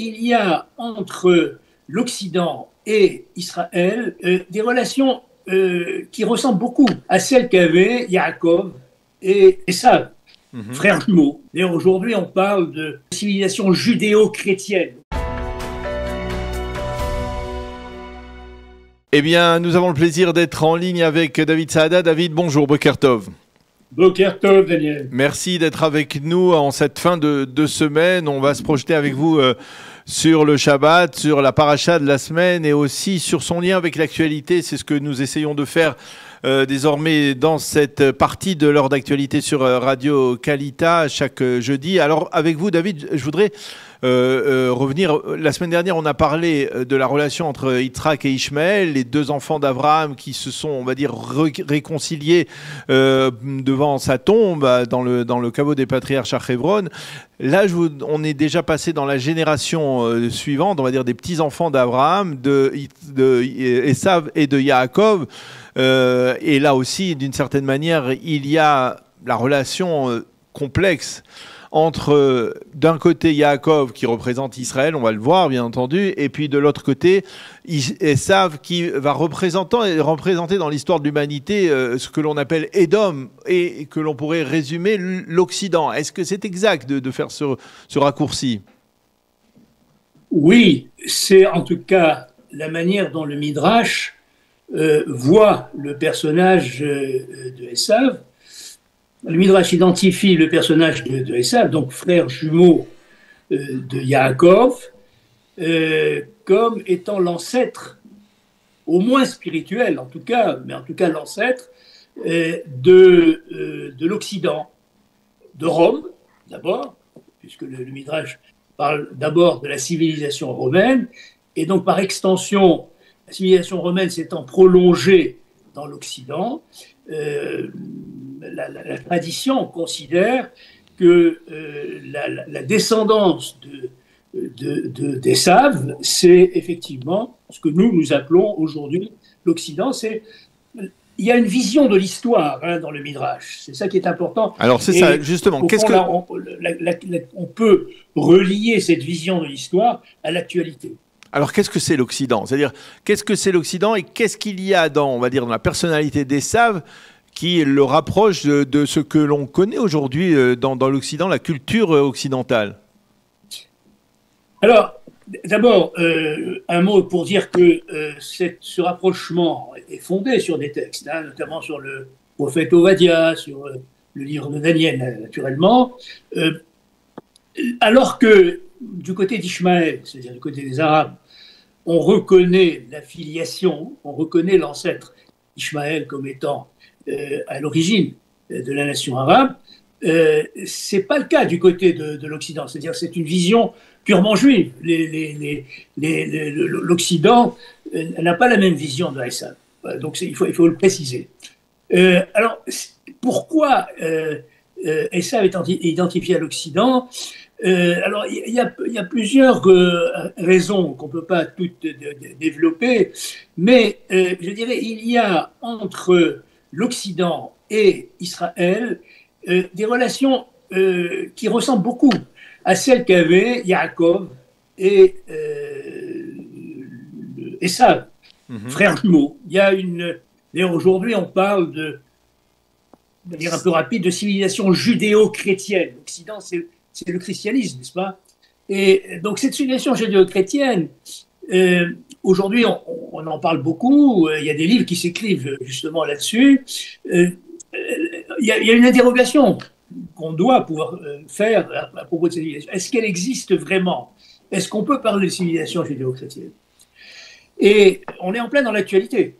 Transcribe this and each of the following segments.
Il y a entre l'Occident et Israël des relations qui ressemblent beaucoup à celles qu'avaient Yaakov et Esav, frères jumeaux. D'ailleurs, aujourd'hui, on parle de civilisation judéo-chrétienne. Eh bien, nous avons le plaisir d'être en ligne avec David Saada. David, bonjour, Boker Tov. Boker Tov, Daniel. Merci d'être avec nous en cette fin de semaine. On va se projeter avec vous sur le Shabbat, sur la paracha de la semaine et aussi sur son lien avec l'actualité. C'est ce que nous essayons de faire désormais dans cette partie de l'heure d'actualité sur Radio Kalita chaque jeudi. Alors avec vous, David, je voudrais revenir. La semaine dernière, on a parlé de la relation entre Yitzhak et Ishmaël, les deux enfants d'Abraham qui se sont, on va dire, réconciliés devant sa tombe dans le caveau des patriarches à Hebron. Là, on est déjà passé dans la génération suivante, on va dire des petits-enfants d'Abraham, de Esav et de Yaakov. Et là aussi, d'une certaine manière, il y a la relation complexe entre, d'un côté, Yaakov qui représente Israël, on va le voir bien entendu, et puis de l'autre côté, Esav qui va représenter dans l'histoire de l'humanité ce que l'on appelle Édom, et que l'on pourrait résumer l'Occident. Est-ce que c'est exact de faire ce raccourci? Oui, c'est en tout cas la manière dont le Midrash voit le personnage de Esav. Le Midrash identifie le personnage de Esav, donc frère jumeau de Yaakov, comme étant l'ancêtre, au moins spirituel en tout cas, mais en tout cas l'ancêtre de l'Occident, de Rome d'abord, puisque le Midrash parle d'abord de la civilisation romaine, et donc par extension, la civilisation romaine s'étant prolongée dans l'Occident, la tradition considère que la descendance d'Esav, c'est effectivement ce que nous appelons aujourd'hui l'Occident. Il y a une vision de l'histoire dans le Midrash. C'est ça qui est important. Alors c'est ça, justement. On peut relier cette vision de l'histoire à l'actualité. Alors, qu'est-ce que c'est l'Occident? C'est-à-dire, qu'est-ce que c'est l'Occident et qu'est-ce qu'il y a dans la personnalité d'Esav qui le rapproche de ce que l'on connaît aujourd'hui dans l'Occident, la culture occidentale? Alors, d'abord, un mot pour dire que ce rapprochement est fondé sur des textes, notamment sur le prophète Ovadia, sur le livre de Daniel, naturellement, alors que du côté d'Ishmaël, c'est-à-dire du côté des Arabes, on reconnaît la filiation, on reconnaît l'ancêtre Ishmaël comme étant à l'origine de la nation arabe. C'est pas le cas du côté de l'Occident, c'est-à-dire c'est une vision purement juive. L'Occident n'a pas la même vision de Esav. Donc il faut le préciser. Alors pourquoi Esav est identifié à l'Occident? Alors, il y a plusieurs raisons qu'on ne peut pas toutes développer, mais je dirais il y a entre l'Occident et Israël des relations qui ressemblent beaucoup à celles qu'avaient Yaakov et Esav, frères jumeaux. D'ailleurs, aujourd'hui, on parle de manière un peu rapide de civilisation judéo-chrétienne. L'Occident, c'est le christianisme, n'est-ce pas? Et donc cette civilisation judéo-chrétienne, aujourd'hui on en parle beaucoup, il y a des livres qui s'écrivent justement là-dessus. Il y a une interrogation qu'on doit pouvoir faire à propos de cette civilisation. Est-ce qu'elle existe vraiment? Est-ce qu'on peut parler de civilisation judéo-chrétienne? Et on est en plein dans l'actualité.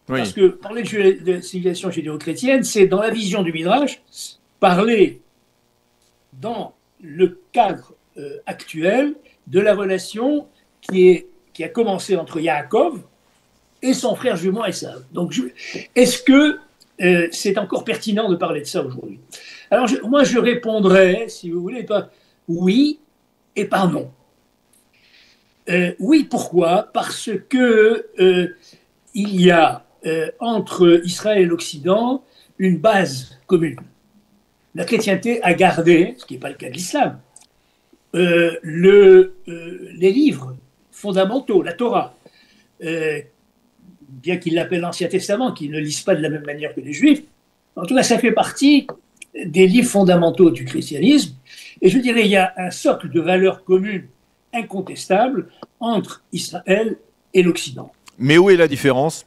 Oui. Parce que parler de civilisation judéo-chrétienne, c'est dans la vision du Midrash, parler dans le cadre actuel de la relation qui a commencé entre Yaakov et son frère jumeau Esav. Donc, est-ce que c'est encore pertinent de parler de ça aujourd'hui? Alors, moi, je répondrais, si vous voulez, par oui et par non. Oui, pourquoi? Parce que il y a entre Israël et l'Occident une base commune. La chrétienté a gardé, ce qui n'est pas le cas de l'islam, les livres fondamentaux, la Torah, bien qu'ils l'appellent l'Ancien Testament, qu'ils ne lisent pas de la même manière que les Juifs, en tout cas, ça fait partie des livres fondamentaux du christianisme. Et je dirais, il y a un socle de valeurs communes incontestables entre Israël et l'Occident. Mais où est la différence?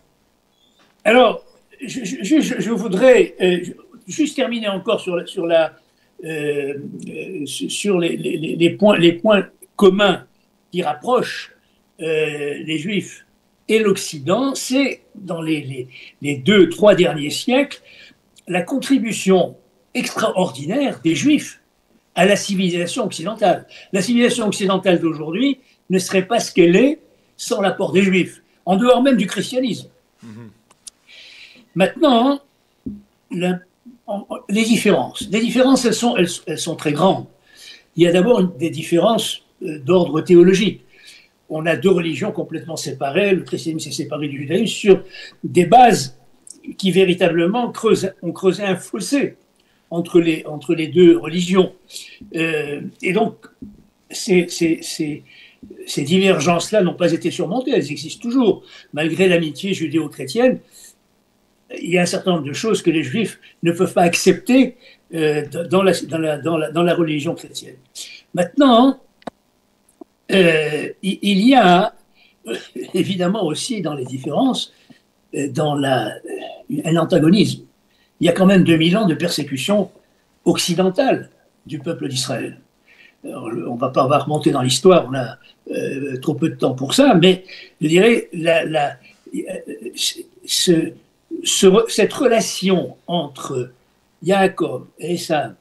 Alors, je voudrais juste terminer encore sur les points communs qui rapprochent les Juifs et l'Occident. C'est dans les 2-3 derniers siècles la contribution extraordinaire des Juifs à la civilisation occidentale. La civilisation occidentale d'aujourd'hui ne serait pas ce qu'elle est sans l'apport des Juifs, en dehors même du christianisme. Maintenant, les différences, elles sont très grandes. Il y a d'abord des différences d'ordre théologique. On a 2 religions complètement séparées, le christianisme s'est séparé du judaïsme sur des bases qui véritablement ont creusé un fossé entre les 2 religions. Et donc, ces divergences-là n'ont pas été surmontées, elles existent toujours. Malgré l'amitié judéo-chrétienne, il y a un certain nombre de choses que les Juifs ne peuvent pas accepter dans la religion chrétienne. Maintenant, il y a évidemment aussi dans les différences un antagonisme. Il y a quand même 2000 ans de persécution occidentale du peuple d'Israël. On ne va pas remonter dans l'histoire, on a trop peu de temps pour ça, mais je dirais cette relation entre Yaakov et Esav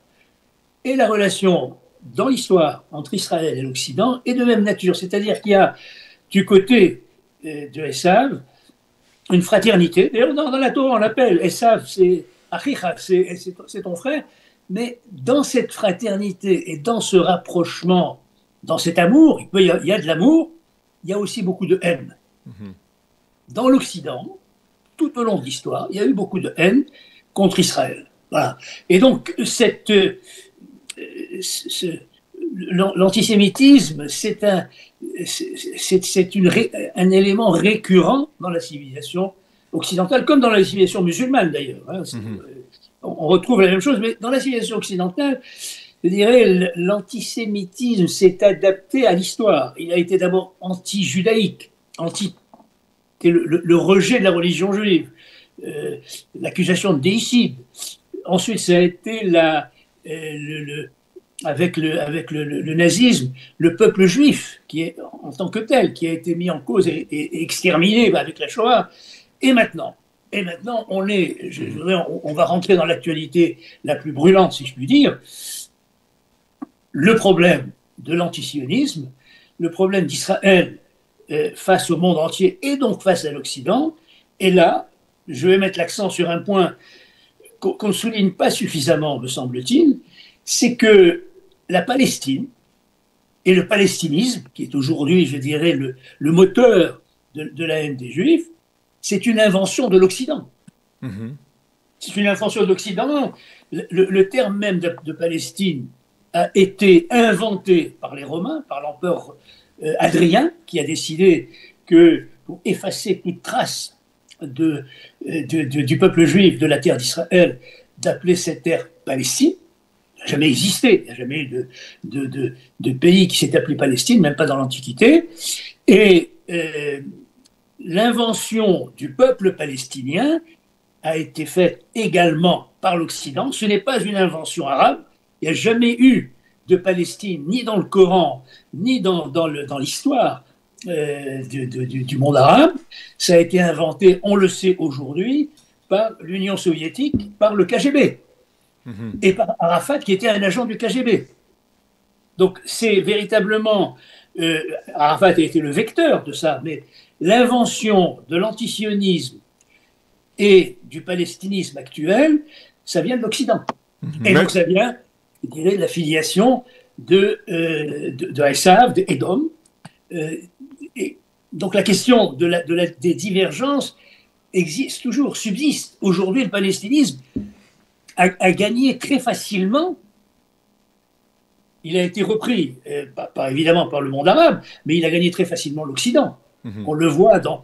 et la relation dans l'histoire entre Israël et l'Occident est de même nature. C'est-à-dire qu'il y a du côté de Esav une fraternité. D'ailleurs, dans la Torah, on l'appelle Esav, c'est Achicha, c'est ton frère. Mais dans cette fraternité et dans ce rapprochement, dans cet amour, il y a de l'amour, il y a aussi beaucoup de haine. Dans l'Occident, tout au long de l'histoire, il y a eu beaucoup de haine contre Israël. Voilà. Et donc, l'antisémitisme, c'est un élément récurrent dans la civilisation occidentale, comme dans la civilisation musulmane d'ailleurs. On retrouve la même chose, mais dans la civilisation occidentale, je dirais, l'antisémitisme s'est adapté à l'histoire. Il a été d'abord anti-judaïque, le rejet de la religion juive, l'accusation de déicide. Ensuite, ça a été avec le nazisme, le peuple juif, qui est en tant que tel, qui a été mis en cause et exterminé avec la Shoah. Et maintenant, on va rentrer dans l'actualité la plus brûlante, si je puis dire. Le problème de l'antisionisme, le problème d'Israël face au monde entier et donc face à l'Occident. Et là, je vais mettre l'accent sur un point qu'on ne souligne pas suffisamment, me semble-t-il, c'est que la Palestine et le palestinisme, qui est aujourd'hui, je dirais, le moteur de la haine des Juifs, c'est une invention de l'Occident. C'est une invention de l'Occident. Le terme même de Palestine a été inventé par les Romains, par l'empereur Hadrien, qui a décidé que, pour effacer toute trace du peuple juif de la terre d'Israël, d'appeler cette terre Palestine. Il n'a jamais existé, il n'y a jamais eu de pays qui s'est appelé Palestine, même pas dans l'Antiquité. Et l'invention du peuple palestinien a été faite également par l'Occident. Ce n'est pas une invention arabe. Il n'y a jamais eu de Palestine, ni dans le Coran, ni dans l'histoire du monde arabe. Ça a été inventé, on le sait aujourd'hui, par l'Union soviétique, par le KGB, et par Arafat, qui était un agent du KGB. Donc c'est véritablement... Arafat a été le vecteur de ça, mais l'invention de l'antisionisme et du palestinisme actuel, ça vient de l'Occident. Et donc ça vient, je dirais, de la filiation de Esav, d'Edom. Et donc la question des divergences existe toujours, subsiste. Aujourd'hui, le palestinisme a gagné très facilement il a été repris, pas évidemment par le monde arabe, mais il a gagné très facilement l'Occident. On le voit dans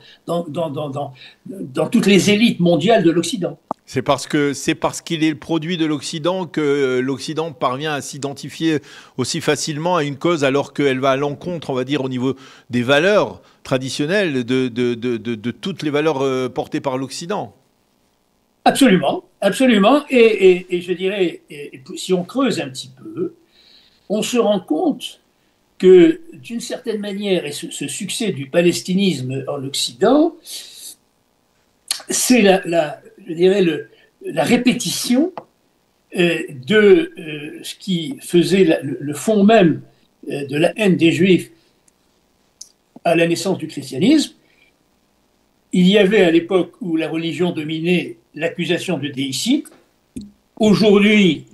toutes les élites mondiales de l'Occident. C'est parce qu'il est le produit de l'Occident que l'Occident parvient à s'identifier aussi facilement à une cause alors qu'elle va à l'encontre, on va dire, au niveau des valeurs traditionnelles, de toutes les valeurs portées par l'Occident. Absolument, absolument. Et je dirais, si on creuse un petit peu, on se rend compte que d'une certaine manière, et ce succès du palestinisme en Occident, c'est je dirais la répétition de ce qui faisait le fond même de la haine des Juifs à la naissance du christianisme. Il y avait à l'époque où la religion dominait l'accusation de déicide. Aujourd'hui,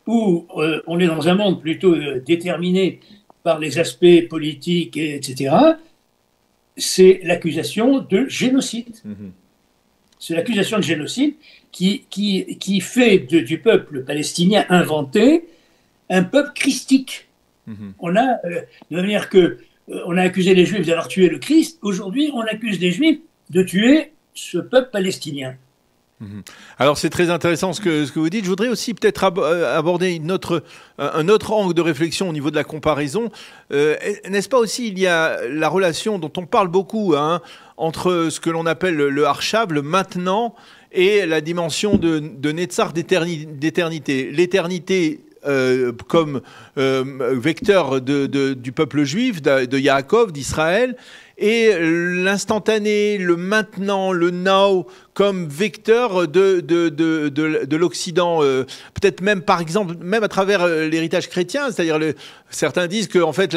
où on est dans un monde plutôt déterminé par les aspects politiques, etc., c'est l'accusation de génocide. C'est l'accusation de génocide qui fait du peuple palestinien inventé un peuple christique. On a, de manière que on a accusé les Juifs d'avoir tué le Christ, aujourd'hui on accuse les Juifs de tuer ce peuple palestinien. Alors c'est très intéressant ce que vous dites. Je voudrais aussi peut-être aborder un autre angle de réflexion au niveau de la comparaison. N'est-ce pas aussi il y a la relation dont on parle beaucoup entre ce que l'on appelle le Harshav, le maintenant, et la dimension de Netzach, d'éternité. L'éternité comme vecteur du peuple juif, de Yaakov, d'Israël, et l'instantané, le maintenant, le now, comme vecteur de l'Occident, peut-être même par exemple, même à travers l'héritage chrétien, c'est-à-dire certains disent que en fait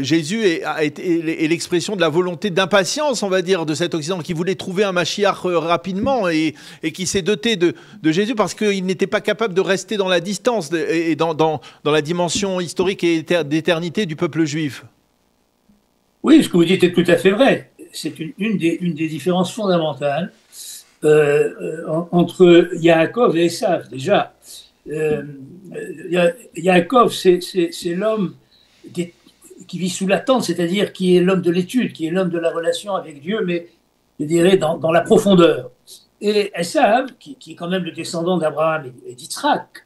Jésus est l'expression de la volonté d'impatience, on va dire, de cet Occident qui voulait trouver un Mashiach rapidement et qui s'est doté de Jésus parce qu'il n'était pas capable de rester dans la distance et dans la dimension historique et d'éternité du peuple juif. Oui, ce que vous dites est tout à fait vrai. C'est une des différences fondamentales entre Yaakov et Esav. Déjà, Yaakov, c'est l'homme qui vit sous l'attente, c'est-à-dire qui est l'homme de l'étude, qui est l'homme de la relation avec Dieu, mais je dirais dans la profondeur. Et Esav, qui est quand même le descendant d'Abraham et d'Yitzhak,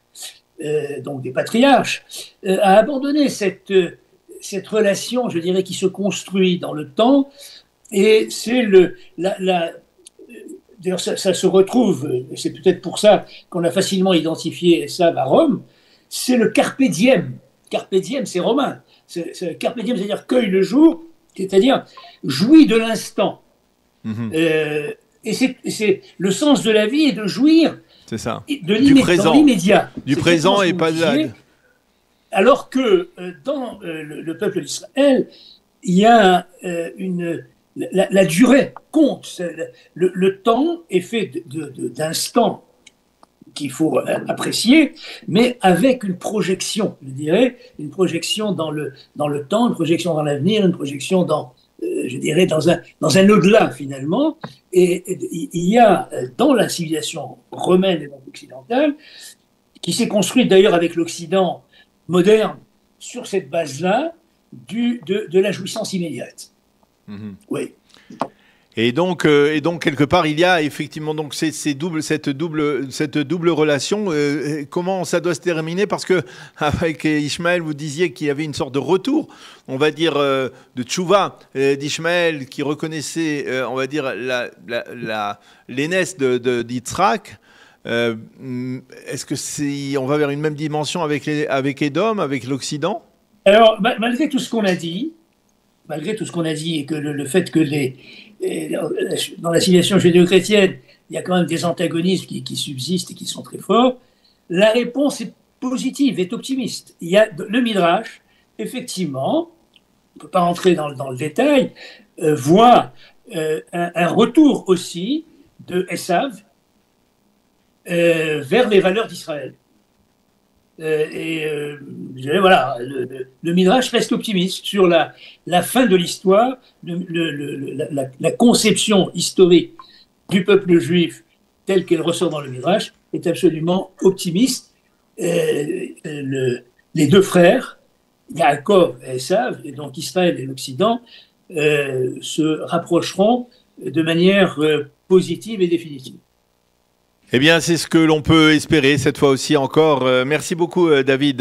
donc des patriarches, a abandonné cette relation, je dirais, qui se construit dans le temps, et c'est d'ailleurs ça se retrouve, et c'est peut-être pour ça qu'on a facilement identifié ça à Rome, c'est le carpe diem. Carpe diem, c'est romain. Carpe diem, c'est-à-dire cueille le jour, c'est-à-dire jouis de l'instant. Et c'est le sens de la vie est de jouir de l'immédiat. Du présent et pas de la... Alors que dans le peuple d'Israël, il y a la durée compte. Le temps est fait d'instants qu'il faut apprécier, mais avec une projection, je dirais, une projection dans le temps, une projection dans l'avenir, une projection je dirais, dans un au-delà finalement. Et il y a dans la civilisation romaine et donc occidentale, qui s'est construite d'ailleurs avec l'Occident moderne, sur cette base-là, de la jouissance immédiate. Oui. Et donc, quelque part, il y a effectivement donc cette double relation. Comment ça doit se terminer? Parce que avec Ishmaël, vous disiez qu'il y avait une sorte de retour, on va dire, de tchouva d'Ishmaël qui reconnaissait, on va dire, l'aînesse d'Yitzhak. Est-ce que on va vers une même dimension avec Édom, avec l'Occident? Alors, malgré tout ce qu'on a dit, et que le fait que dans la civilisation judéo-chrétienne, il y a quand même des antagonismes qui subsistent et qui sont très forts, la réponse est positive, est optimiste. Il y a le Midrash, effectivement, on ne peut pas rentrer dans le détail, voit un retour aussi de Esav vers les valeurs d'Israël. Je dirais, voilà, le Midrash reste optimiste sur la fin de l'histoire, la conception historique du peuple juif telle qu'elle ressort dans le Midrash est absolument optimiste. les deux frères, Yaakov et Esav, et donc Israël et l'Occident, se rapprocheront de manière positive et définitive. Eh bien, c'est ce que l'on peut espérer cette fois aussi encore. Merci beaucoup, David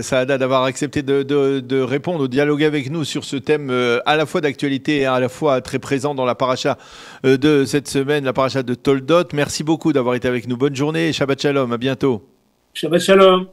Saada, d'avoir accepté de répondre, de dialoguer avec nous sur ce thème à la fois d'actualité et à la fois très présent dans la paracha de cette semaine, la paracha de Toldot. Merci beaucoup d'avoir été avec nous. Bonne journée et Shabbat Shalom. À bientôt. Shabbat Shalom.